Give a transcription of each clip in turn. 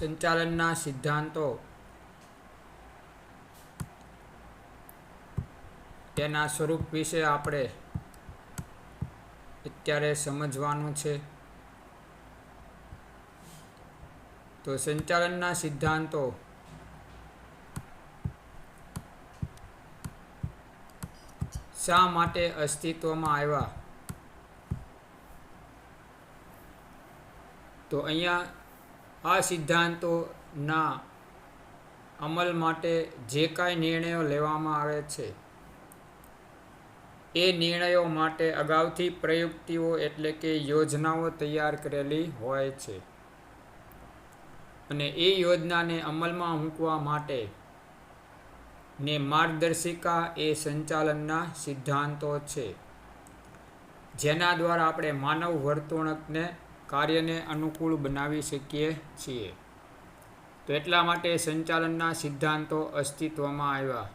સંચાલનના સિદ્ધાંતો તેના સ્વરૂપ વિશે આપણે અત્યારે સમજવાનું છે. તો સંચાલનના સિદ્ધાંતો શા માટે અસ્તિત્વમાં આવ્યા? તો અહીંયા આ સિદ્ધાંતોના અમલ માટે જે કાંઈ નિર્ણયો લેવામાં આવે છે એ નિર્ણયો માટે અગાઉથી પ્રયુક્તિઓ એટલે કે યોજનાઓ તૈયાર કરેલી હોય છે અને એ યોજનાને અમલમાં મૂકવા માટે ને માર્ગદર્શિકા એ સંચાલનના સિદ્ધાંતો છે, જેના દ્વારા આપણે માનવ વર્તણૂકને કાર્યને અનુકૂળ બનાવી શકીએ છીએ. તો એટલા માટે સંચાલનના સિદ્ધાંતો અસ્તિત્વમાં આવ્યા.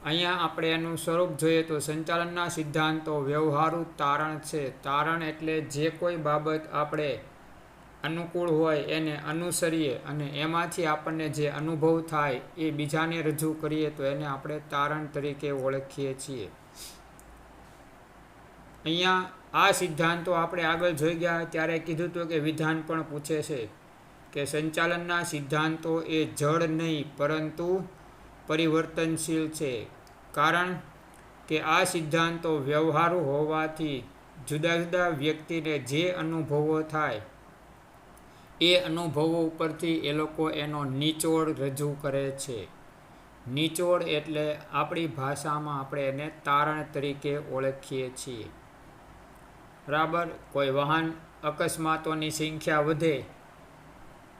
અહીંયા આપણે એનું સ્વરૂપ જોઈએ તો સંચાલનના સિદ્ધાંતો વ્યવહારુ તારણ છે. તારણ એટલે જે કોઈ બાબત આપણે અનુકૂળ હોય એને અનુસરીએ અને એમાંથી આપણને જે અનુભવ થાય એ બીજાને રજૂ કરીએ તો એને આપણે તારણ તરીકે ઓળખીએ છીએ. અહીંયા આ સિદ્ધાંતો આપણે આગળ જોઈ ગયા ત્યારે કીધું હતું કે વિધાન પણ પૂછે છે કે સંચાલનના સિદ્ધાંતો એ જડ નહીં પરંતુ પરિવર્તનશીલ છે, કારણ કે આ સિદ્ધાંતો વ્યવહારુ હોવાથી જુદા જુદા વ્યક્તિને જે અનુભવો થાય એ અનુભવો ઉપરથી એ લોકો એનો નિચોડ રજૂ કરે છે. નિચોડ એટલે આપણી ભાષામાં આપણે એને તારણ તરીકે ઓળખીએ છીએ. બરાબર. કોઈ વાહન અકસ્માતોની સંખ્યા વધે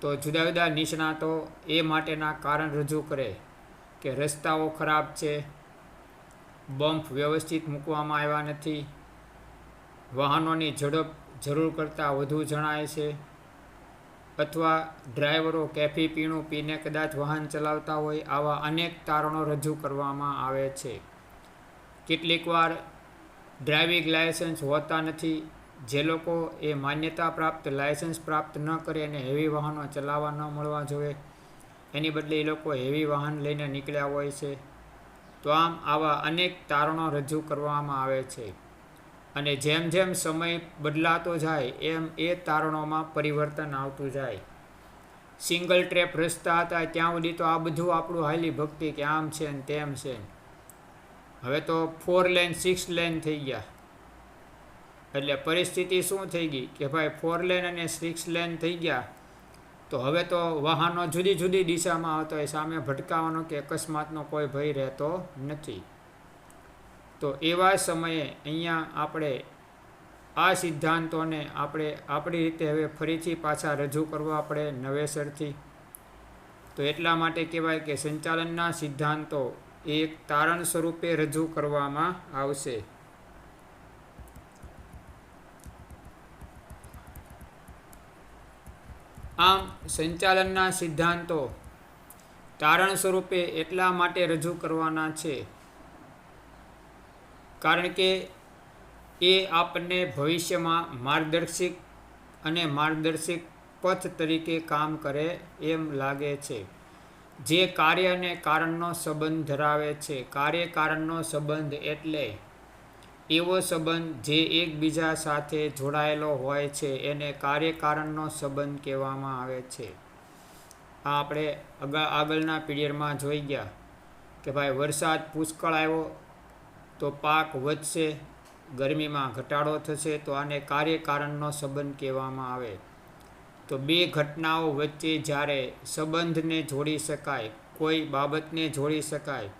તો જુદા જુદા નિષ્ણાતો એ માટેના કારણ રજૂ કરે કે રસ્તાઓ ખરાબ છે, બમ્પ વ્યવસ્થિત મૂકવામાં આવ્યા નથી, વાહનોની ઝડપ જરૂર કરતાં વધુ જણાય છે, અથવા ડ્રાઈવરો કેફી પીણું પીને કદાચ વાહન ચલાવતા હોય. આવા અનેક તારણો રજૂ કરવામાં આવે છે. કેટલીક વાર ડ્રાઇવિંગ લાયસન્સ હોતા નથી. જે લોકો એ માન્યતા પ્રાપ્ત લાયસન્સ પ્રાપ્ત ન કરે અને હેવી વાહનો ચલાવવા ન મળવા જોઈએ, એની બદલે એ લોકો હેવી વાહન લઈને નીકળ્યા હોય છે. તો આમ આવા અનેક તારણો રજૂ કરવામાં આવે છે અને જેમ જેમ સમય બદલાતો જાય એમ એ તારણોમાં પરિવર્તન આવતું જાય. સિંગલ ટ્રેપ રસ્તા હતા ત્યાં સુધી તો આ બધું આપણું હાલી ભક્તિ કે આમ છે ને તેમ છે. હવે તો 4 લેન 6 લેન થઈ ગયા એટલે પરિસ્થિતિ શું થઈ ગઈ કે ભાઈ 4 લેન અને 6 લેન થઈ ગયા તો હવે તો વાહનો જુદી જુદી દિશામાં આવતા હોય, સામે ભટકાવાનો કે અકસ્માતનો કોઈ ભય રહેતો નથી. તો એવા સમયે અહીંયા આપણે આ સિદ્ધાંતોને આપણે આપણી રીતે હવે ફરીથી પાછા રજૂ કરવા પડે નવેસરથી. તો એટલા માટે કહેવાય કે સંચાલનના સિદ્ધાંતો એક તારણ સ્વરૂપે રજૂ કરવામાં આવશે. આમ સંચાલનના સિદ્ધાંતો તારણ સ્વરૂપે એટલા માટે રજૂ કરવાના છે કારણ કે એ આપણને ભવિષ્યમાં માર્ગદર્શિક પથ તરીકે કામ કરે એમ લાગે છે. જે કાર્ય અને કારણનો સંબંધ ધરાવે છે. કાર્ય કારણનો સંબંધ એટલે એવો સંબંધ જે એકબીજા સાથે જોડાયેલો હોય છે એને કાર્યકારણનો સંબંધ કહેવામાં આવે છે. આ આપણે આગળના પીરિયડમાં જોઈ ગયા કે ભાઈ વરસાદ પુષ્કળ આવ્યો તો પાક વધશે, ગરમીમાં ઘટાડો થશે, તો આને કાર્યકારણનો સંબંધ કહેવામાં આવે. તો બે ઘટનાઓ વચ્ચે જ્યારે સંબંધને જોડી શકાય, કોઈ બાબતને જોડી શકાય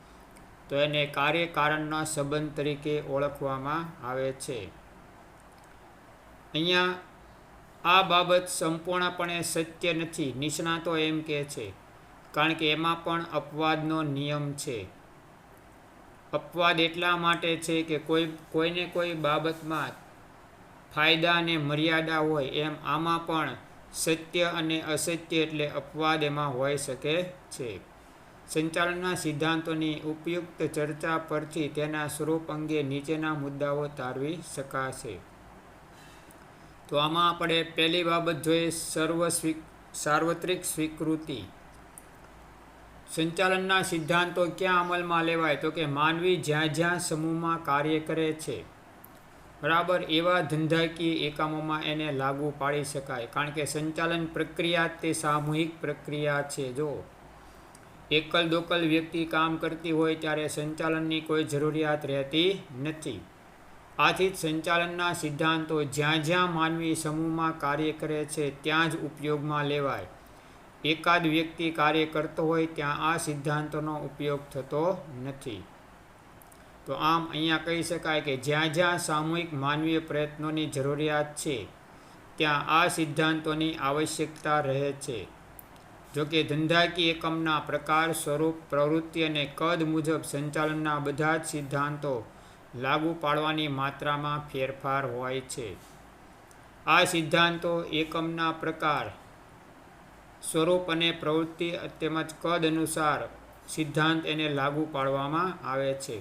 તો એને કાર્યકારણના સંબંધ તરીકે ઓળખવામાં આવે છે. અહીંયા આ બાબત સંપૂર્ણપણે સત્ય નથી, નિષ્ણાતો એમ કહે છે, કારણ કે એમાં પણ અપવાદનો નિયમ છે. અપવાદ એટલા માટે છે કે કોઈને કોઈ બાબતમાં ફાયદા અને મર્યાદા હોય એમ આમાં પણ સત્ય અને અસત્ય એટલે અપવાદ એમાં હોઈ શકે છે. સંચાલનના સિદ્ધાંતોની ઉપયુક્ત ચર્ચા પરથી તેના સ્વરૂપ અંગે નીચેના મુદ્દાઓ તારવી શકાશે. તો આમાં આપણે પહેલી બાબત જોઈએ સાર્વત્રિક સ્વીકૃતિ. સંચાલનના સિદ્ધાંતો ક્યાં અમલમાં લેવાય? તો કે માનવી જ્યાં જ્યાં સમૂહમાં કાર્ય કરે છે, બરાબર, એવા ધંધાકીય એકમોમાં એને લાગુ પાડી શકાય. કારણ કે સંચાલન પ્રક્રિયા તે સામૂહિક પ્રક્રિયા છે. જો એકલ દોકલ વ્યક્તિ કામ કરતી હોય ત્યારે સંચાલનની કોઈ જરૂરિયાત રહેતી નથી. આથી જ સંચાલનના સિદ્ધાંતો જ્યાં જ્યાં માનવી સમૂહમાં કાર્ય કરે છે ત્યાં જ ઉપયોગમાં લેવાય. એકાદ વ્યક્તિ કાર્ય કરતો હોય ત્યાં આ સિદ્ધાંતોનો ઉપયોગ થતો નથી. તો આમ અહીંયા કહી શકાય કે જ્યાં જ્યાં સામૂહિક માનવીય પ્રયત્નોની જરૂરિયાત છે ત્યાં આ સિદ્ધાંતોની આવશ્યકતા રહે છે. જોકે ધંધાકીય એકમના પ્રકાર, સ્વરૂપ, પ્રવૃત્તિ અને કદ મુજબ સંચાલનના બધા જ સિદ્ધાંતો લાગુ પાડવાની માત્રામાં ફેરફાર હોય છે. આ સિદ્ધાંતો એકમના પ્રકાર, સ્વરૂપ અને પ્રવૃત્તિ તેમજ કદ અનુસાર સિદ્ધાંત એને લાગુ પાડવામાં આવે છે.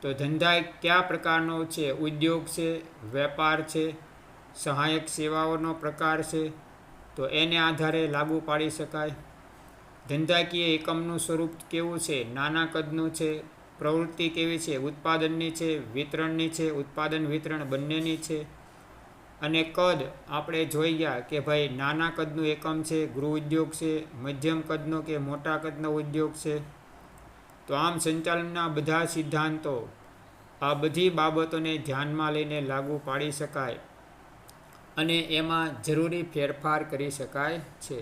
તો ધંધા કયા પ્રકારનો છે? ઉદ્યોગ છે, વેપાર છે, સહાયક સેવાઓનો પ્રકાર છે, તો એને આધારે લાગુ પાડી શકાય. ધંધાકીય એકમનું સ્વરૂપ કેવું છે? નાના કદનું છે. પ્રવૃત્તિ કેવી છે? ઉત્પાદનની છે, વિતરણની છે, ઉત્પાદન વિતરણ બંનેની છે. અને કદ આપણે જોઈ ગયા કે ભાઈ નાના કદનું એકમ છે, ગૃહ ઉદ્યોગ છે, મધ્યમ કદનો કે મોટા કદનો ઉદ્યોગ છે. તો આમ સંચાલનના બધા સિદ્ધાંતો આ બધી બાબતોને ધ્યાનમાં લઈને લાગુ પાડી શકાય અને એમાં જરૂરી ફેરફાર કરી શકાય છે.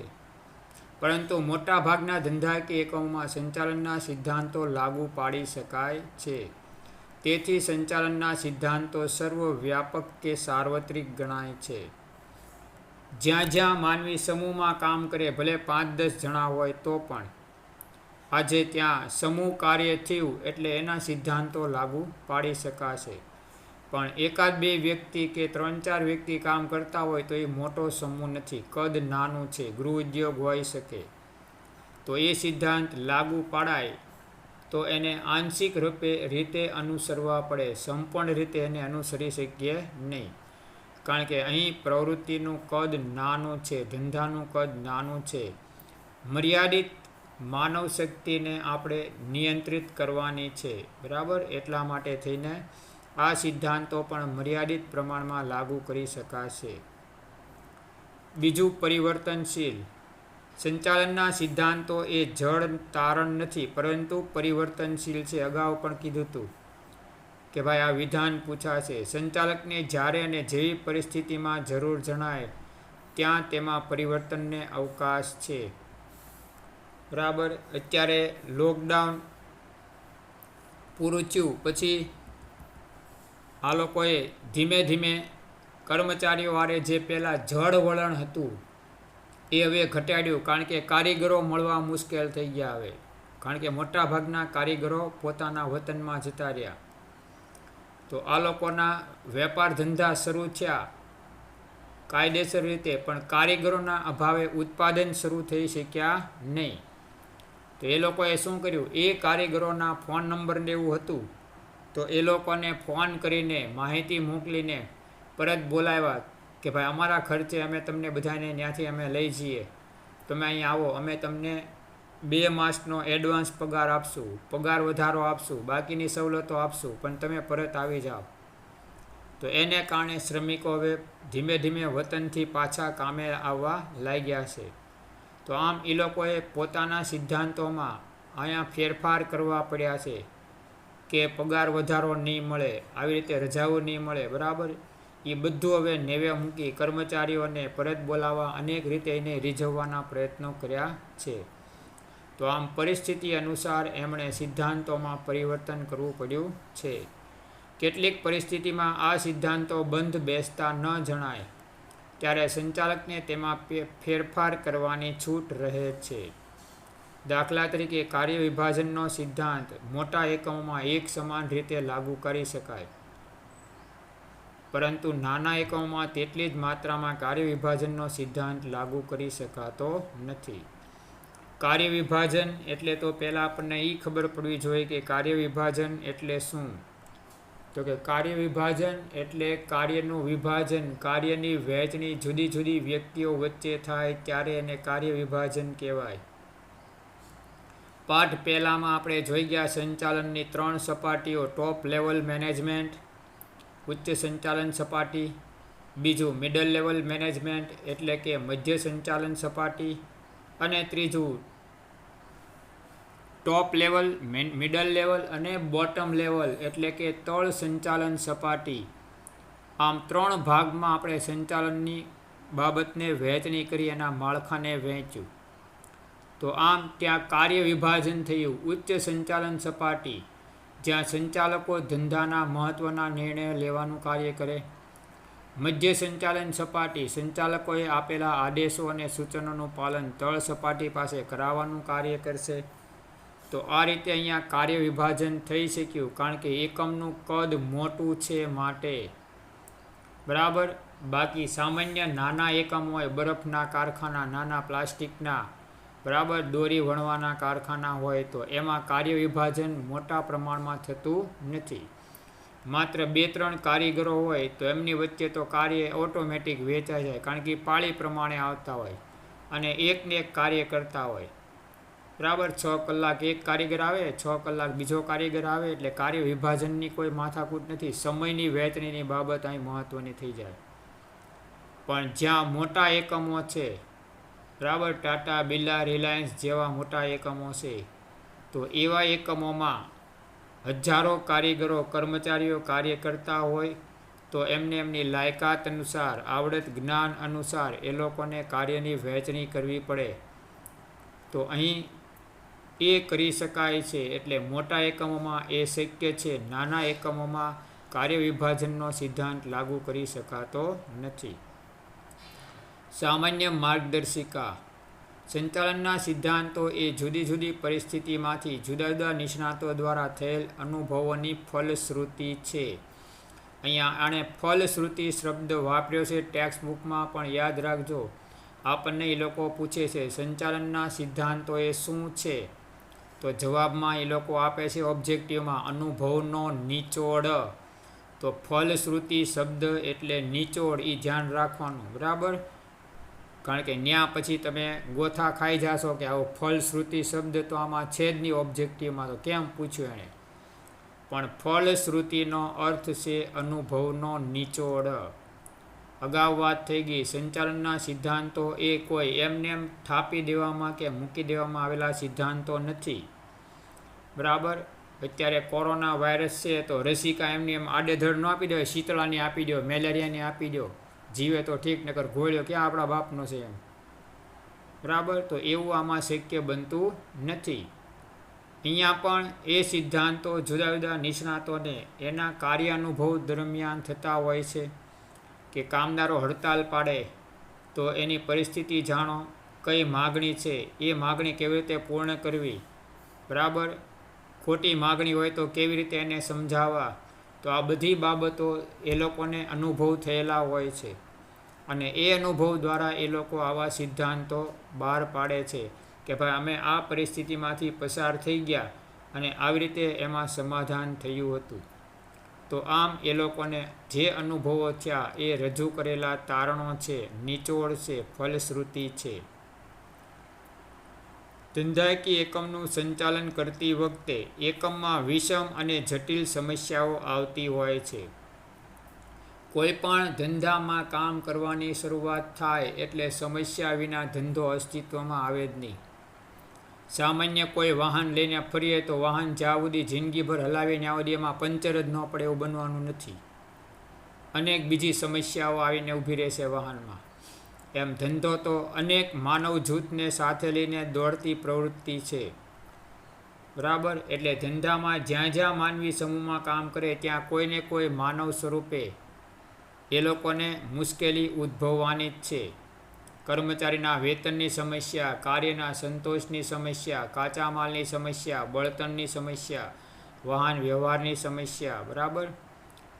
પરંતુ મોટાભાગના ધંધાકીય એકમોમાં સંચાલનના સિદ્ધાંતો લાગુ પાડી શકાય છે. તેથી સંચાલનના સિદ્ધાંતો સર્વવ્યાપક કે સાર્વત્રિક ગણાય છે. જ્યાં જ્યાં માનવી સમૂહમાં કામ કરે, ભલે 5-10 જણા હોય તો પણ આજે ત્યાં સમૂહ કાર્ય થયું એટલે એના સિદ્ધાંતો લાગુ પાડી શકાશે. પણ એકાદ બે વ્યક્તિ કે 3-4 વ્યક્તિ કામ કરતા હોય તો એ મોટો સમૂહ નથી, કદ નાનું છે, ગૃહ ઉદ્યોગ હોઈ શકે. તો એ સિદ્ધાંત લાગુ પાડાય તો એને આંશિક રીતે અનુસરવા પડે, સંપૂર્ણ રીતે એને અનુસરી શકીએ નહીં. કારણ કે અહીં પ્રવૃત્તિનું કદ નાનું છે, ધંધાનું કદ નાનું છે. મર્યાદિત માનવ શક્તિને આપણે નિયંત્રિત કરવાની છે, બરાબર. એટલા માટે થઈને આ સિદ્ધાંતો પણ મર્યાદિત પ્રમાણમાં લાગુ કરી શકાશે. બીજું, પરિવર્તનશીલ. સંચાલનના સિદ્ધાંતો એ જડ તારણ નથી પરંતુ પરિવર્તનશીલ છે. અગાઉ પણ કીધું હતું કે ભાઈ આ વિધાન પૂછાશે. સંચાલકને જ્યારે અને જેવી પરિસ્થિતિમાં જરૂર જણાય ત્યાં તેમાં પરિવર્તનને અવકાશ છે, બરાબર. અત્યારે લોકડાઉન પૂરું થયું પછી આ લોકોએ ધીમે ધીમે કર્મચારીઓ વારે જે પહેલાં જડ વલણ હતું એ હવે ઘટાડ્યું. કારણ કે કારીગરો મળવા મુશ્કેલ થઈ ગયા હવે. કારણ કે મોટાભાગના કારીગરો પોતાના વતનમાં જતા રહ્યા. તો આ લોકોના વેપાર ધંધા શરૂ થયા કાયદેસર રીતે, પણ કારીગરોના અભાવે ઉત્પાદન શરૂ થઈ શક્યા નહીં. તો એ લોકોએ શું કર્યું? એ કારીગરોના ફોન નંબરને એવું હતું તો એ લોકોને ફોન કરીને માહિતી મોકલીને પરત બોલાવ્યા કે ભાઈ અમારા ખર્ચે અમે તમને બધાને ત્યાંથી અમે લઈ જઈએ, તમે અહીં આવો, અમે તમને 2 માસનો એડવાન્સ પગાર આપશું, પગાર વધારો આપશું, બાકીની સવલતો આપશું, પણ તમે પરત આવી જાઓ. તો એને કારણે શ્રમિકો હવે ધીમે ધીમે વતનથી પાછા કામે આવવા લાગ્યા છે. તો આમ એ લોકોએ પોતાના સિદ્ધાંતોમાં અહીંયા ફેરફાર કરવા પડ્યા છે કે પગાર વધારો નહીં મળે, આવી રીતે રજાઓ નહીં મળે, બરાબર. એ બધું હવે નેવે મૂકી કર્મચારીઓને પરત બોલાવવા અનેક રીતે એને રીઝવવાના પ્રયત્નો કર્યા છે. તો આમ પરિસ્થિતિ અનુસાર એમણે સિદ્ધાંતોમાં પરિવર્તન કરવું પડ્યું છે. કેટલીક પરિસ્થિતિમાં આ સિદ્ધાંતો બંધ બેસતા ન જણાય ત્યારે સંચાલકને તેમાં ફેરફાર કરવાની છૂટ રહે છે. દાખલા તરીકે કાર્ય વિભાજનનો સિદ્ધાંત મોટા એકમોમાં એક સમાન રીતે લાગુ કરી શકાય, પરંતુ નાના એકમોમાં તેટલી જ માત્રામાં કાર્ય વિભાજનનો સિદ્ધાંત લાગુ કરી શકાતો નથી. કાર્ય વિભાજન એટલે તો પહેલાં આપણને એ ખબર પડવી જોઈએ કે કાર્ય વિભાજન એટલે શું. તો કે કાર્ય વિભાજન એટલે કાર્યનું વિભાજન, કાર્યની વહેંચણી જુદી જુદી વ્યક્તિઓ વચ્ચે થાય ત્યારે એને કાર્ય વિભાજન કહેવાય. પાઠ પહેલામાં આપણે જોઈ ગયા સંચાલનની 3 સપાટીઓ: ટોપ લેવલ મેનેજમેન્ટ, ઉચ્ચ સંચાલન સપાટી; બીજું મિડલ લેવલ મેનેજમેન્ટ એટલે કે મધ્ય સંચાલન સપાટી; અને ત્રીજું ટોપ લેવલ, મિડલ લેવલ અને બોટમ લેવલ એટલે કે તળ સંચાલન સપાટી. આમ 3 ભાગમાં આપણે સંચાલનની બાબતને વહેંચણી કરી, એના માળખાને વહેંચ્યું. તો આમ ત્યાં કાર્ય વિભાજન થયું. ઉચ્ચ સંચાલન સપાટી, જ્યાં સંચાલકો ધંધાના મહત્ત્વના નિર્ણયો લેવાનું કાર્ય કરે. મધ્ય સંચાલન સપાટી, સંચાલકોએ આપેલા આદેશો અને સૂચનોનું પાલન તળ સપાટી પાસે કરાવવાનું કાર્ય કરશે. તો આ રીતે અહીંયા કાર્ય વિભાજન થઈ શક્યું, કારણ કે એકમનું કદ મોટું છે માટે. બરાબર. બાકી સામાન્ય નાના એકમ હોય, બરફના કારખાના, નાના પ્લાસ્ટિકના, બરાબર, દોરી વણવાના કારખાના હોય, તો એમાં કાર્ય વિભાજન મોટા પ્રમાણમાં થતું નથી. માત્ર 2-3 કારીગરો હોય તો એમની વચ્ચે તો કાર્ય ઓટોમેટિક વેચાઈ જાય, કારણ કે પાળી પ્રમાણે આવતા હોય અને એકને એક કાર્ય કરતા હોય. બરાબર. 6 કલાક એક કારીગર આવે, 6 કલાક બીજો કારીગર આવે, એટલે કાર્ય વિભાજનની કોઈ માથાકૂટ નથી. સમયની વહેંચણીની બાબત અહીં મહત્ત્વની થઈ જાય. પણ જ્યાં મોટા એકમો છે, બરાબર, ટાટા, બિરલા, રિલાયન્સ જેવા મોટા એકમો છે, તો એવા એકમોમાં હજારો કારીગરો, કર્મચારીઓ કાર્ય કરતા હોય, તો એમને એમની લાયકાત અનુસાર, આવડત જ્ઞાન અનુસાર એ લોકોને કાર્યની વહેંચણી કરવી પડે. તો અહીં એ કરી શકાય છે. એટલે મોટા એકમોમાં એ શક્ય છે, નાના એકમોમાં કાર્ય વિભાજનનો સિદ્ધાંત લાગુ કરી શકાતો નથી. સામાન્ય માર્ગદર્શિકા. સંચાલનના સિદ્ધાંતો એ જુદી જુદી પરિસ્થિતિમાંથી જુદા જુદા નિષ્ણાતો દ્વારા થયેલ અનુભવોની ફલશ્રુતિ છે. અહીંયા આણે ફલશ્રુતિ શબ્દ વાપર્યો છે ટેક્સ્ટ બુકમાં, પણ યાદ રાખજો, આપણને એ લોકો પૂછે છે સંચાલનના સિદ્ધાંતો એ શું છે, તો જવાબમાં એ લોકો આપે છે ઓબ્જેક્ટિવમાં અનુભવનો નિચોડ. તો ફલશ્રુતિ શબ્દ એટલે નિચોડ, એ ધ્યાન રાખવાનું. બરાબર. કારણ કે ત્યાં પછી તમે ગોથા ખાઈ જાશો કે આવો ફલશ્રુતિ શબ્દ તો આમાં છે જ નહીં ઓબ્જેક્ટિવમાં, તો કેમ પૂછ્યું એણે. પણ ફલશ્રુતિનો અર્થ છે અનુભવનો નિચોડ. અગાઉ વાત થઈ ગઈ, સંચાલનના સિદ્ધાંતો એ કોઈ એમને એમ થાપી દેવામાં કે મૂકી દેવામાં આવેલા સિદ્ધાંતો નથી. બરાબર. અત્યારે કોરોના વાયરસ છે, તો રસીકા એમની એમ આડેધડ ન આપી દો, શીતળાની આપી દો, મેલેરિયાની આપી દો, જીવે તો ઠીક, નકર ઘોળ્યો ક્યાં આપણા બાપનો છે એમ. બરાબર. તો એવું આમાં શક્ય બનતું નથી. અહીંયા પણ એ સિદ્ધાંતો જુદા જુદા નિષ્ણાતોને એના કાર્યાનુભવ દરમિયાન થતા હોય છે. કે કામદારો હડતાલ પાડે તો એની પરિસ્થિતિ જાણો, કઈ માગણી છે, એ માગણી કેવી રીતે પૂર્ણ કરવી. બરાબર. ખોટી માગણી હોય તો કેવી રીતે એને સમજાવવા. તો આ બધી બાબતો એ લોકોને અનુભવ થયેલા હોય છે, અને એ અનુભવ દ્વારા એ લોકો આવા સિદ્ધાંતો બહાર પાડે છે કે ભાઈ અમે આ પરિસ્થિતિમાંથી પસાર થઈ ગયા અને આવી રીતે એમાં સમાધાન થયું હતું. તો આમ એ લોકોને જે અનુભવો થયા એ રજૂ કરેલા તારણો છે, નિચોડ છે, ફલશ્રુતિ છે. ધંધાકીય એકમનું સંચાલન કરતી વખતે એકમમાં વિષમ અને જટિલ સમસ્યાઓ આવતી હોય છે. કોઈ પણ ધંધામાં કામ કરવાની શરૂઆત થાય એટલે સમસ્યા વિના ધંધો અસ્તિત્વમાં આવે જ નહીં. સામાન્ય કોઈ વાહન લઈને ફરીએ તો વાહન જ્યાં સુધી જિંદગીભર હલાવીએ ત્યાં સુધી એમાં પંચર જ ન પડે એવું બનવાનું નથી. અનેક બીજી સમસ્યાઓ આવીને ઊભી રહેશે વાહનમાં. એમ ધંધો તો અનેક માનવ જૂથને સાથે લઈને દોડતી પ્રવૃત્તિ છે. બરાબર. એટલે ધંધામાં જ્યાં જ્યાં માનવી સમૂહમાં કામ કરે ત્યાં કોઈને કોઈ માનવ સ્વરૂપે એ લોકોને મુશ્કેલી ઉદ્ભવવાની જ છે. કર્મચારીના વેતનની સમસ્યા, કાર્યના સંતોષની સમસ્યા, કાચા માલની સમસ્યા, બળતણની સમસ્યા, વાહન વ્યવહારની સમસ્યા. બરાબર.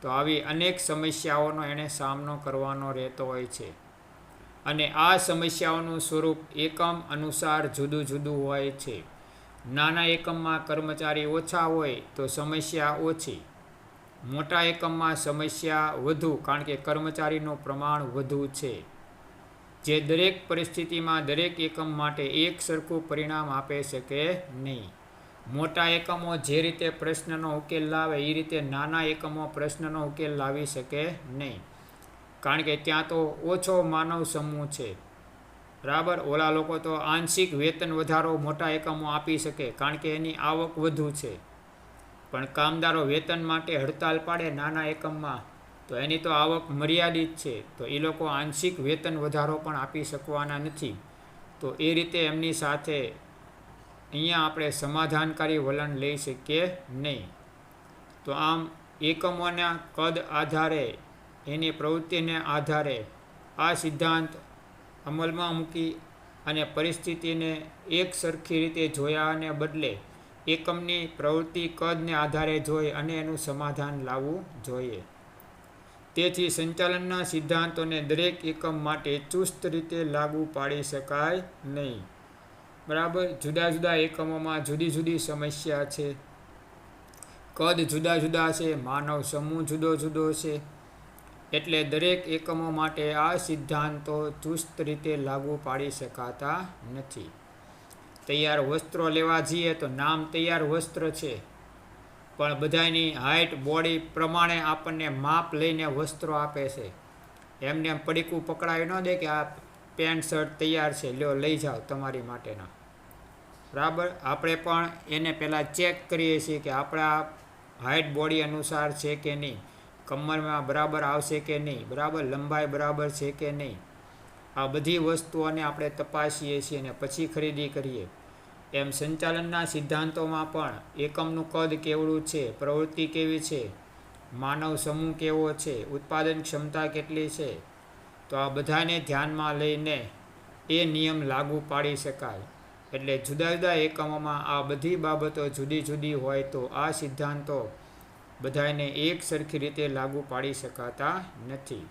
તો આવી અનેક સમસ્યાઓનો એણે સામનો કરવાનો રહેતો હોય છે. અને આ સમસ્યાઓનું સ્વરૂપ એકમ અનુસાર જુદું જુદું હોય છે. નાના એકમમાં કર્મચારી ઓછા હોય તો સમસ્યા ઓછી. મોટા એકમમાં સમસ્યા વધુ, કારણ કે કર્મચારીનું પ્રમાણ વધુ છે, જે દરેક પરિસ્થિતિમાં દરેક એકમ માટે એક સરખું પરિણામ આપી શકે નહીં. મોટા એકમો જે રીતે પ્રશ્નનો ઉકેલ લાવે એ રીતે નાના એકમો પ્રશ્નનો ઉકેલ લાવી શકે નહીં, કારણ કે ત્યાં તો ઓછો માનવ સમૂહ છે. બરાબર. ઓલા લોકો તો આંશિક વેતન વધારો મોટા એકમો આપી શકે, કારણ કે એની આવક વધુ છે. પણ કામદારો વેતન માટે હડતાલ પાડે નાના એકમમાં, તો એની તો આવક મર્યાદિત છે, તો એ લોકો આંશિક વેતન વધારો પણ આપી શકવાના નથી. તો એ રીતે એમની સાથે અહીંયા આપણે સમાધાનકારી વલણ લઈ શકીએ નહીં. તો આમ એકમોના કદ આધારે, એની પ્રવૃત્તિને આધારે આ સિદ્ધાંત અમલમાં મૂકી અને પરિસ્થિતિને એક સરખી રીતે જોયાને બદલે એકમની પ્રવૃત્તિ કદને આધારે જોઈ અને એનું સમાધાન લાવવું જોઈએ. તેથી સંચાલનના સિદ્ધાંતોને દરેક એકમ માટે ચુસ્ત રીતે લાગુ પાડી શકાય નહીં. બરાબર. જુદા જુદા એકમોમાં જુદી જુદી સમસ્યા છે, કદ જુદા જુદા છે, માનવ સમૂહ જુદો જુદો છે, એટલે દરેક એકમો માટે આ સિદ્ધાંતો ચુસ્ત રીતે લાગુ પાડી શકાતા નથી. તૈયાર વસ્ત્રો લેવા જઈએ તો નામ તૈયાર વસ્ત્ર છે, પણ બધાની હાઇટ બોડી પ્રમાણે આપણને માપ લઈને વસ્ત્રો આપે છે. એમને એમ પડીકું પકડાવી ન દે કે આ પેન્ટ શર્ટ તૈયાર છે, લ્યો લઈ જાઓ તમારી માટેના. બરાબર. આપણે પણ એને પહેલાં ચેક કરીએ છીએ કે આપણા હાઇટ બોડી અનુસાર છે કે નહીં, કમરમાં બરાબર આવશે કે નહીં, બરાબર, લંબાઈ બરાબર છે કે નહીં. આ બધી વસ્તુઓને આપણે તપાસીએ છીએ અને પછી ખરીદી કરીએ. એમ સંચાલનના સિદ્ધાંતોમાં પણ એકમનું કદ કેવડું છે, પ્રવૃત્તિ કેવી છે, માનવ સમૂહ કેવો છે, ઉત્પાદન ક્ષમતા કેટલી છે, તો આ બધાને ધ્યાનમાં લઈને એ નિયમ લાગુ પાડી શકાય. એટલે જુદા જુદા એકમોમાં આ બધી બાબતો જુદી જુદી હોય તો આ સિદ્ધાંતો બધાને એક સરખી રીતે લાગુ પાડી શકાતા નથી.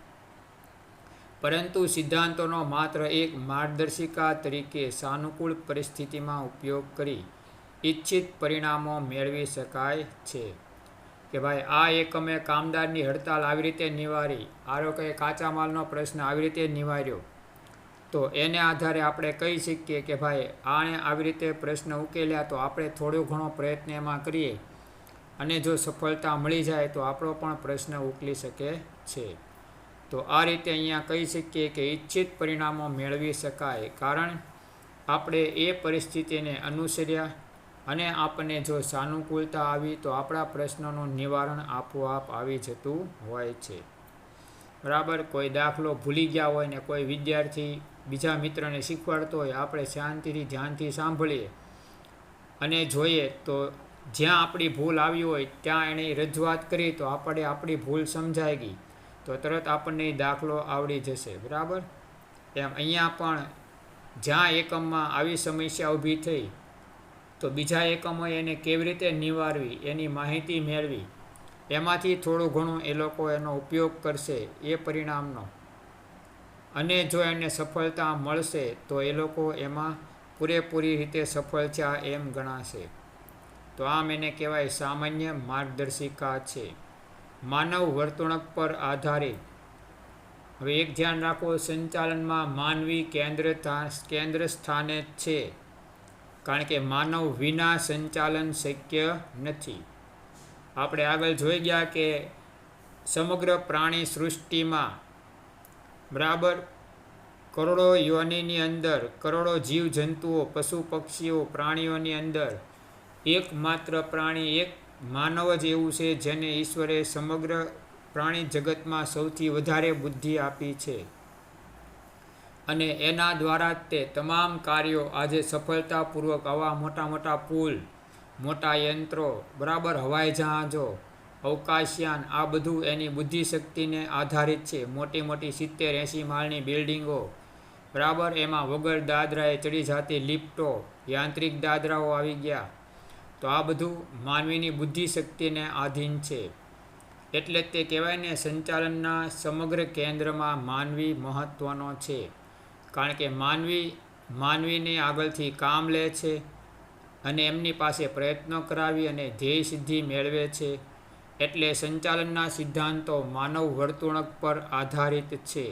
પરંતુ સિદ્ધાંતોનો માત્ર એક માર્ગદર્શિકા તરીકે સાનુકૂળ પરિસ્થિતિમાં ઉપયોગ કરી ઈચ્છિત પરિણામો મેળવી શકાય છે. કે ભાઈ આ એકમે કામદારની હડતાલ આવી રીતે નિવારી, આરો કે કાચા માલનો પ્રશ્ન આવી રીતે નિવાર્યો, તો એને આધારે આપણે કહી શકીએ કે ભાઈ આણે આવી રીતે પ્રશ્ન ઉકેલ્યા, તો આપણે થોડો ઘણો પ્રયત્ન એમાં કરીએ અને જો સફળતા મળી જાય તો આપણો પણ પ્રશ્ન ઉકેલી શકે છે. તો આ રીતે અહીંયા કહી શકીએ કે ઈચ્છિત પરિણામો મેળવી શકાય, કારણ આપણે એ પરિસ્થિતિને અનુસર્યા અને આપણને જો સાનુકૂળતા આવી તો આપણા પ્રશ્નોનું નિવારણ આપોઆપ આવી જતું હોય છે. બરાબર. કોઈ દાખલો ભૂલી ગયા હોય ને કોઈ વિદ્યાર્થી બીજા મિત્રને શીખવાડતો હોય, આપણે શાંતિથી ધ્યાનથી સાંભળીએ અને જોઈએ તો જ્યાં આપણી ભૂલ આવી હોય ત્યાં એણે રજૂઆત કરી તો આપણે આપણી ભૂલ સમજાઈ ગઈ, તો તરત આપણને દાખલો આવડી જશે. બરાબર. એમ અહીંયા પણ જ્યાં એકમમાં આવી સમસ્યા ઊભી થઈ તો બીજા એકમોએ એને કેવી રીતે નિવારવી એની માહિતી મેળવી, એમાંથી થોડું ઘણું એ લોકો એનો ઉપયોગ કરશે એ પરિણામનો, અને જો એને સફળતા મળશે તો એ લોકો એમાં પૂરેપૂરી રીતે સફળ થયા એમ ગણાશે. તો આમ એને કહેવાય સામાન્ય માર્ગદર્શિકા છે, માનવ વર્તણૂક પર આધારિત. હવે એક ધ્યાન રાખો, સંચાલનમાં માનવી કેન્દ્ર સ્થાને છે, કારણ કે માનવ વિના સંચાલન શક્ય નથી. આપણે આગળ જોઈ ગયા કે સમગ્ર પ્રાણી સૃષ્ટિમાં, બરાબર, કરોડો યોનિની અંદર કરોડો જીવજંતુઓ, પશુ પક્ષીઓ, પ્રાણીઓની અંદર એકમાત્ર પ્રાણી એક માનવ જ એવું છે જેને ઈશ્વરે સમગ્ર પ્રાણી જગતમાં સૌથી વધારે બુદ્ધિ આપી છે, અને એના દ્વારા તે તમામ કાર્યો આજે સફળતાપૂર્વક, આવા મોટા મોટા પુલ, મોટા યંત્રો, બરાબર, હવાઈ જહાજો, અવકાશયાન, આ બધું એની બુદ્ધિશક્તિને આધારિત છે. મોટી મોટી 70-80 માળની બિલ્ડિંગો, બરાબર, એમાં વગર દાદરાએ ચડી જતી લિફ્ટો, યાંત્રિક દાદરાઓ આવી ગયા, તો આ બધું માનવીની બુદ્ધિશક્તિને આધીન છે. એટલે જ તે કહેવાય ને, સંચાલનના સમગ્ર કેન્દ્રમાં માનવી મહત્ત્વનો છે, કારણ કે માનવીને આગળથી કામ લે છે અને એમની પાસે પ્રયત્નો કરાવી અને ધ્યેય સિદ્ધિ મેળવે છે. એટલે સંચાલનના સિદ્ધાંતો માનવ વર્તણૂક પર આધારિત છે.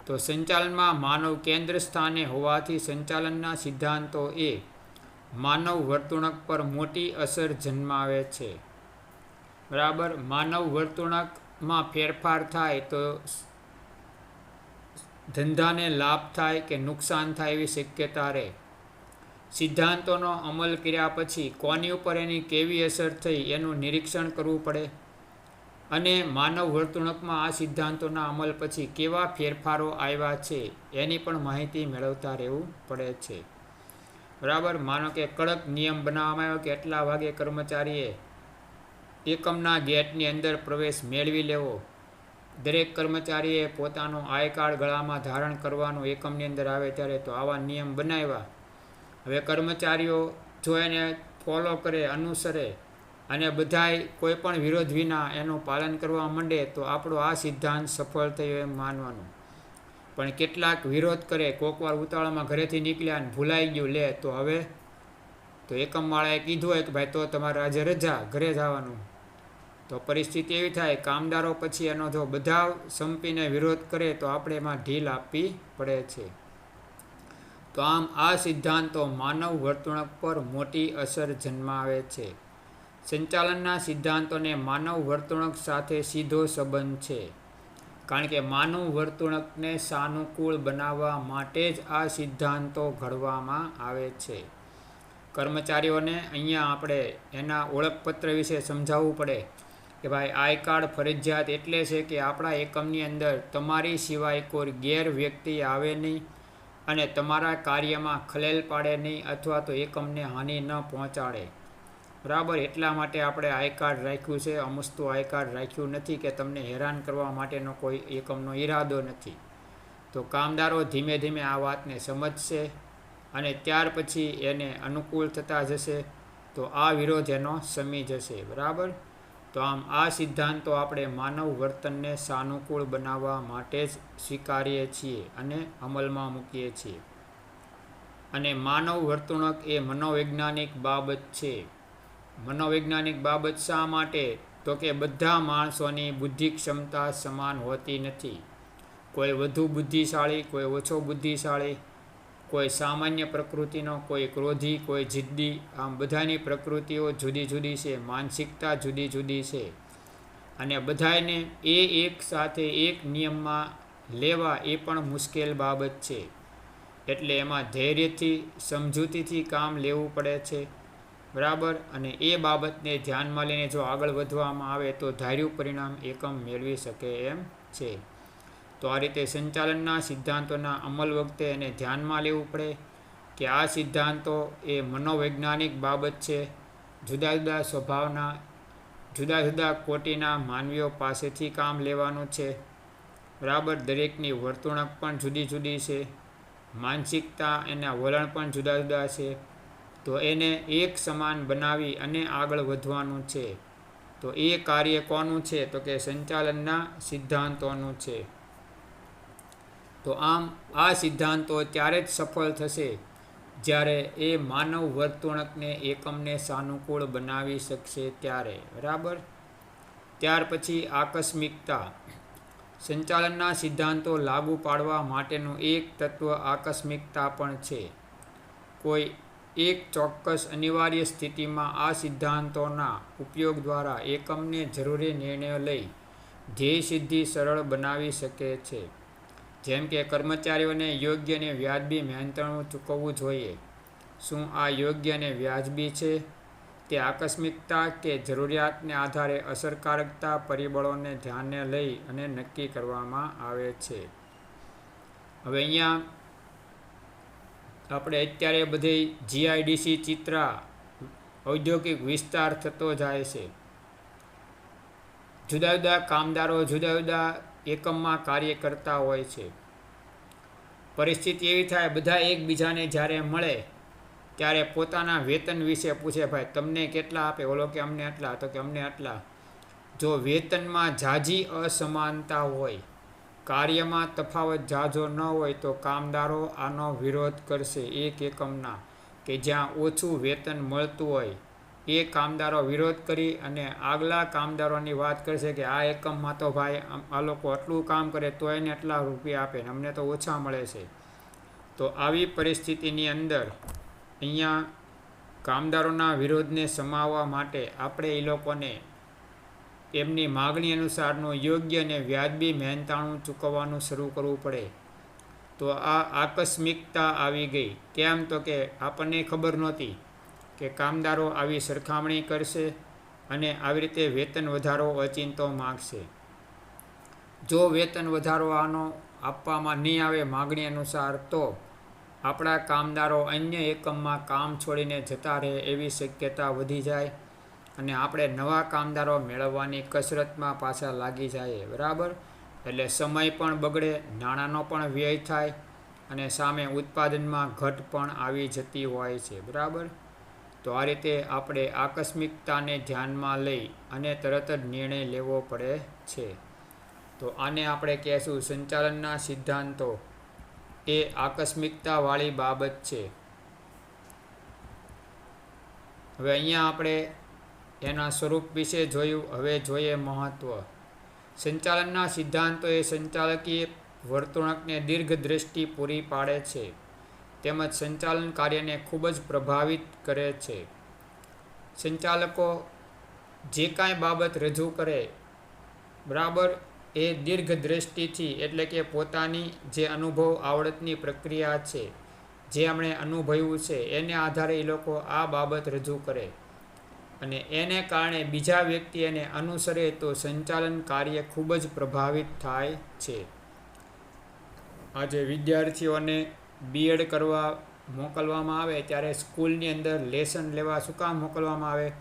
તો સંચાલનમાં માનવ કેન્દ્ર સ્થાને હોવાથી સંચાલનના સિદ્ધાંતો એ માનવ વર્તણૂક પર મોટી અસર જન્માવે છે. બરાબર. માનવ વર્તણૂકમાં ફેરફાર થાય તો ધંધાને લાભ થાય કે નુકસાન થાય એવી શક્યતા રહે. સિદ્ધાંતોનો અમલ કર્યા પછી કોની ઉપર એની કેવી અસર થઈ એનું નિરીક્ષણ કરવું પડે અને માનવ વર્તણૂકમાં આ સિદ્ધાંતોના અમલ પછી કેવા ફેરફારો આવ્યા છે એની પણ માહિતી મેળવતા રહેવું પડે છે. બરાબર. માનો કે કડક નિયમ બનાવવામાં આવ્યો કે એટલા વાગે કર્મચારીએ એકમના ગેટની અંદર પ્રવેશ મેળવી લેવો. દરેક કર્મચારીએ પોતાનું આઈ કાર્ડ ગળામાં ધારણ કરવાનું એકમની અંદર આવે ત્યારે, તો આવા નિયમ બનાવ્યા. હવે કર્મચારીઓ જો એને ફોલો કરે, અનુસરે અને બધાય કોઈ પણ વિરોધ વિના એનું પાલન કરવા માંડે તો આપણો આ સિદ્ધાંત સફળ થયો એમ માનવાનું. પણ કેટલાક વિરોધ કરે, કોકવાર ઉતાવળમાં ઘરેથી નીકળ્યા અને ભૂલાઈ ગયું લે, તો હવે તો એકમવાળાએ કીધું હોય કે ભાઈ તો તમારે આજે રજા, ઘરે જવાનું. તો પરિસ્થિતિ એવી થાય, કામદારો પછી એનો જો બધા સંપીને વિરોધ કરે તો આપણે એમાં ઢીલ આપવી પડે છે. તો આમ આ સિદ્ધાંતો માનવ વર્તણૂક પર મોટી અસર જન્માવે છે. સંચાલનના સિદ્ધાંતોને માનવ વર્તણૂક સાથે સીધો સંબંધ છે, કારણ કે માનવ વર્તણૂકને સાનુકૂળ બનાવવા માટે જ આ સિદ્ધાંતો ઘડવામાં આવે છે. કર્મચારીઓને અહીંયા આપણે એના ઓળખપત્ર વિશે સમજાવવું પડે કે ભાઈ આઈ કાર્ડ ફરજિયાત એટલે છે કે આપણા એકમની અંદર તમારી સિવાય કોઈ ગેર વ્યક્તિ આવે નહીં અને તમારા કાર્યમાં ખલેલ પાડે નહીં અથવા તો એકમને હાનિ ન પહોંચાડે. બરાબર. એટલા માટે આપણે આઈ કાર્ડ રાખ્યું છે. અમસ્તું આઈ કાર્ડ રાખ્યું નથી કે તમને હેરાન કરવા માટેનો કોઈ એકમનો ઈરાદો નથી. તો કામદારો ધીમે ધીમે આ વાતને સમજશે અને ત્યાર પછી એને અનુકૂળ થતા જશે, તો આ વિરોધ એનો શમી જશે. બરાબર. તો આમ આ સિદ્ધાંતો આપણે માનવ વર્તનને સાનુકૂળ બનાવવા માટે જ સ્વીકારીએ છીએ અને અમલમાં મૂકીએ છીએ. અને માનવ વર્તણૂક એ મનોવૈજ્ઞાનિક બાબત છે. મનોવૈજ્ઞાનિક બાબત શા માટે? તો કે બધા માણસોની બુદ્ધિ ક્ષમતા સમાન હોતી નથી. કોઈ વધુ બુદ્ધિશાળી, કોઈ ઓછો બુદ્ધિશાળી, કોઈ સામાન્ય પ્રકૃતિનો, કોઈ ક્રોધી, કોઈ જિદ્દી. આમ બધાની પ્રકૃતિઓ જુદી જુદી છે, માનસિકતા જુદી જુદી છે અને બધાને એક સાથે એક નિયમમાં લેવા એ પણ મુશ્કેલ બાબત છે. એટલે એમાં ધૈર્યથી, સમજૂતીથી કામ લેવું પડે છે. બરાબર. અને એ બાબતને ધ્યાનમાં લઈને જો આગળ વધવામાં આવે તો ધાર્યું પરિણામ એકમ મેળવી શકે એમ છે. તો આ રીતે સંચાલનના સિદ્ધાંતોના અમલ વખતે એને ધ્યાનમાં લેવું પડે કે આ સિદ્ધાંતો એ મનોવૈજ્ઞાનિક બાબત છે. જુદા જુદા સ્વભાવના, જુદા જુદા કોટીના માનવીઓ પાસેથી કામ લેવાનું છે. બરાબર. દરેકની વર્તણૂક પણ જુદી જુદી છે, માનસિકતા, એના વલણ પણ જુદા જુદા છે. તો એને એક સમાન બનાવી અને આગળ વધવાનું છે. તો એ કાર્ય કોનું છે? તો કે સંચાલનના સિદ્ધાંતોનું છે. તો આમ આ સિદ્ધાંતો ત્યારે જ સફળ થશે જ્યારે એ માનવ વર્તણૂકને એકમને સાનુકૂળ બનાવી શકશે ત્યારે. બરાબર. ત્યાર પછી આકસ્મિકતા. સંચાલનના સિદ્ધાંતો લાગુ પાડવા માટેનું એક તત્વ આકસ્મિકતા પણ છે. કોઈ એક ચોક્કસ અનિવાર્ય સ્થિતિમાં આ સિદ્ધાંતોના ઉપયોગ દ્વારા એકમને જરૂરી નિર્ણયો લઈ ધ્યેય સિદ્ધિ સરળ બનાવી શકે છે. જેમ કે કર્મચારીઓને યોગ્ય અને વ્યાજબી મહેનતાણું ચૂકવવું જોઈએ. શું આ યોગ્ય અને વ્યાજબી છે? તે આકસ્મિકતા કે જરૂરિયાતને આધારે અસરકારકતા પરિબળોને ધ્યાને લઈ અને નક્કી કરવામાં આવે છે. હવે અહીંયા આપણે અત્યારે બધી જીઆઈડીસી ચિત્રા ઔદ્યોગિક વિસ્તાર થતો જાય છે. જુદા જુદા કામદારો જુદા જુદા એકમમાં કાર્ય કરતા હોય છે. પરિસ્થિતિ એવી થાય, બધા એકબીજાને જ્યારે મળે ત્યારે પોતાના વેતન વિશે પૂછે, ભાઈ તમને કેટલા આપે? ઓલો કે અમને આટલા, તો કે અમને આટલા. જો વેતનમાં ઝાઝી અસમાનતા હોય, કાર્યમાં તફાવત ઝાઝો ન હોય તો કામદારો આનો વિરોધ કરશે. એક એકમના કે જ્યાં ઓછું વેતન મળતું હોય એ કામદારો વિરોધ કરી અને આગલા કામદારોની વાત કરશે કે આ એકમમાં તો ભાઈ આ લોકો આટલું કામ કરે તો એને આટલા રૂપિયા આપે ને અમને તો ઓછા મળે છે. તો આવી પરિસ્થિતિની અંદર અહીંયા કામદારોના વિરોધને સમાવવા માટે આપણે એ લોકોને એમની માગણી અનુસારનું યોગ્ય અને વ્યાજબી મહેનતાણું ચૂકવવાનું શરૂ કરવું પડે. તો આ આકસ્મિકતા આવી ગઈ. કેમ તો કે આપણને ખબર નહોતી કે કામદારો આવી સરખામણી કરશે અને આવી રીતે વેતન વધારો અચિંતો માગશે. જો વેતન વધારો આનો આપવામાં નહીં આવે માગણી અનુસાર તો આપણા કામદારો અન્ય એકમમાં કામ છોડીને જતા રહે એવી શક્યતા વધી જાય અને આપણે નવા કામદારો મેળવવાની કસરતમાં પાછા લાગી જાય. બરાબર, એટલે સમય પણ બગડે, નાણાંનો પણ વ્યય થાય અને સામે ઉત્પાદનમાં ઘટ પણ આવી જતી હોય છે. બરાબર, તો આ રીતે આપણે આકસ્મિકતાને ધ્યાનમાં લઈ અને તરત જ નિર્ણય લેવો પડે છે. તો આને આપણે કહેશું સંચાલનના સિદ્ધાંતો એ આકસ્મિકતાવાળી બાબત છે. હવે અહીંયા આપણે એના સ્વરૂપ વિશે જોયું. હવે જોઈએ મહત્ત્વ. સંચાલનના સિદ્ધાંતો એ સંચાલકીય વર્તણૂકને દીર્ઘ દ્રષ્ટિ પૂરી પાડે છે તેમજ સંચાલન કાર્યને ખૂબ જ પ્રભાવિત કરે છે. સંચાલકો જે કાંઈ બાબત રજૂ કરે, બરાબર, એ દીર્ઘ દ્રષ્ટિથી એટલે કે પોતાની જે અનુભવ આવડતની પ્રક્રિયા છે, જે એમણે અનુભવ્યું છે એને આધારે એ લોકો આ બાબત રજૂ કરે અને એને કારણે બીજા વ્યક્તિ એને અનુસરે તો સંચાલન કાર્ય ખૂબ જ પ્રભાવિત થાય છે. આજે વિદ્યાર્થીઓને બીએડ કરવા મોકલવામાં આવે ત્યારે સ્કૂલની અંદર લેસન લેવા શું કામ મોકલવામાં આવે?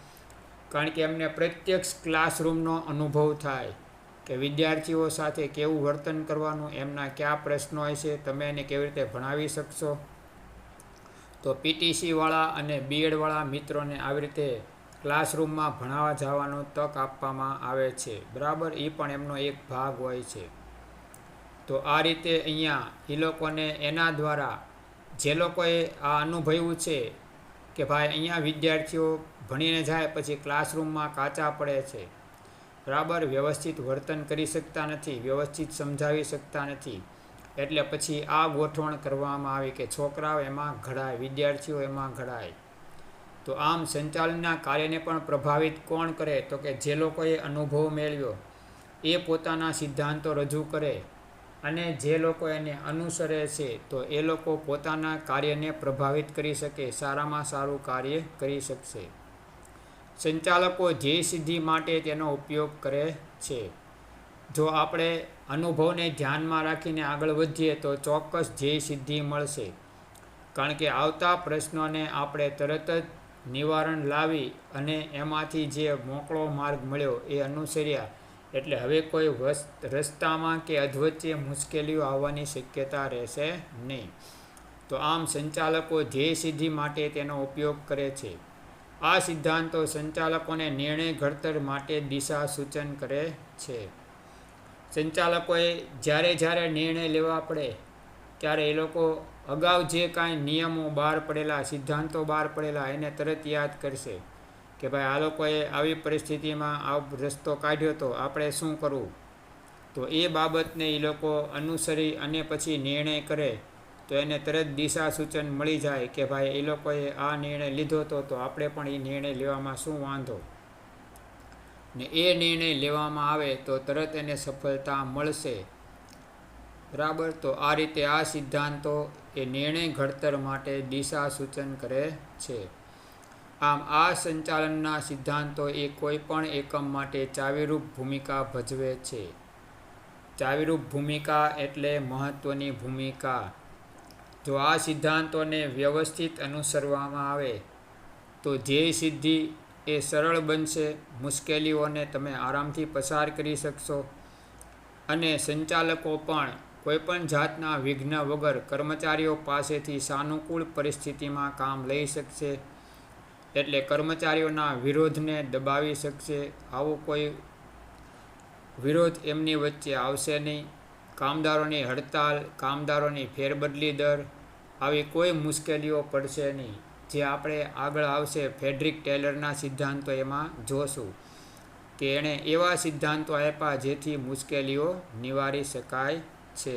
કારણ કે એમને પ્રત્યક્ષ ક્લાસરૂમનો અનુભવ થાય કે વિદ્યાર્થીઓ સાથે કેવું વર્તન કરવાનું, એમના કયા પ્રશ્નો હોય છે, તમે એને કેવી રીતે ભણાવી શકશો. તો પીટીસીવાળા અને બીએડવાળા મિત્રોને આવી રીતે ક્લાસરૂમમાં ભણાવવા જવાનો તક આપવામાં આવે છે. બરાબર, એ પણ એમનો એક ભાગ હોય છે. તો આ રીતે અહીંયા એ લોકોને એના દ્વારા જે લોકોએ આ અનુભવ્યું છે કે ભાઈ અહીંયા વિદ્યાર્થીઓ ભણીને જાય પછી ક્લાસરૂમમાં કાચા પડે છે, બરાબર, વ્યવસ્થિત વર્તન કરી શકતા નથી, વ્યવસ્થિત સમજાવી શકતા નથી, એટલે પછી આ ગોઠવણ કરવામાં આવી કે છોકરાઓ એમાં ઘડાય, વિદ્યાર્થીઓ એમાં ઘડાય. તો આમ સંચાલનના કાર્યને પણ પ્રભાવિત કોણ કરે? તો કે જે લોકોએ અનુભવ મેળવ્યો એ પોતાના સિદ્ધાંતો રજૂ કરે અને જે લોકો એને અનુસરે છે તો એ લોકો પોતાના કાર્યને પ્રભાવિત કરી શકે, સારામાં સારું કાર્ય કરી શકશે. સંચાલકો ધ્યેય સિદ્ધિ માટે તેનો ઉપયોગ કરે છે. જો આપણે અનુભવને ધ્યાનમાં રાખીને આગળ વધીએ તો ચોક્કસ ધ્યેય સિદ્ધિ મળશે. કારણ કે આવતા પ્રશ્નોને આપણે તરત જ નિવારણ લાવી અને એમાંથી જે મોકળો માર્ગ મળ્યો એ અનુસર્યા એટલે હવે કોઈ રસ્તામાં કે અધવચ્ચે મુશ્કેલીઓ આવવાની શક્યતા રહેશે નહીં. તો આમ સંચાલકો ધ્યેય સિદ્ધિ માટે તેનો ઉપયોગ કરે છે. આ સિદ્ધાંતો સંચાલકોને નિર્ણય ઘડતર માટે દિશા સૂચન કરે છે. સંચાલકોએ જ્યારે નિર્ણય લેવા પડે ત્યારે એ લોકો અગાઉ જે કાંઈ નિયમો બહાર પડેલા, સિદ્ધાંતો બહાર પડેલા એને તરત યાદ કરશે કે ભાઈ આ લોકોએ આવી પરિસ્થિતિમાં આ રસ્તો કાઢ્યો તો આપણે શું કરવું. તો એ બાબતને એ લોકો અનુસરી અને પછી નિર્ણય કરે તો એને તરત દિશા સૂચન મળી જાય કે ભાઈ એ લોકોએ આ નિર્ણય લીધો હતો તો આપણે પણ એ નિર્ણય લેવામાં શું વાંધો. ને એ નિર્ણય લેવામાં આવે તો તરત એને સફળતા મળશે. બરાબર, તો આ રીતે આ સિદ્ધાંતો એ નિર્ણય ઘડતર માટે દિશા સૂચન કરે છે. આમ આ સંચાલનના સિદ્ધાંતો એ કોઈ પણ એકમ માટે ચાવીરૂપ ભૂમિકા ભજવે છે. ચાવીરૂપ ભૂમિકા એટલે મહત્ત્વની ભૂમિકા. જો આ સિદ્ધાંતોને વ્યવસ્થિત અનુસરવામાં આવે તો ધ્યેય સિદ્ધિ એ સરળ બનશે, મુશ્કેલીઓને તમે આરામથી પસાર કરી શકશો અને સંચાલકો પણ કોઈપણ જાતના વિઘ્ન વગર કર્મચારીઓ પાસેથી સાનુકૂળ પરિસ્થિતિમાં કામ લઈ શકશે. એટલે કર્મચારીઓના વિરોધને દબાવી શકશે. આવો કોઈ વિરોધ એમની વચ્ચે આવશે નહીં. કામદારોની હડતાલ, કામદારોની ફેરબદલી દર, આવી કોઈ મુશ્કેલીઓ પડશે નહીં. જે આપણે આગળ આવશે ફ્રેડરિક ટેલરના સિદ્ધાંતો એમાં જોશું કે એણે એવા સિદ્ધાંતો આપ્યા જેથી મુશ્કેલીઓ નિવારી શકાય છે.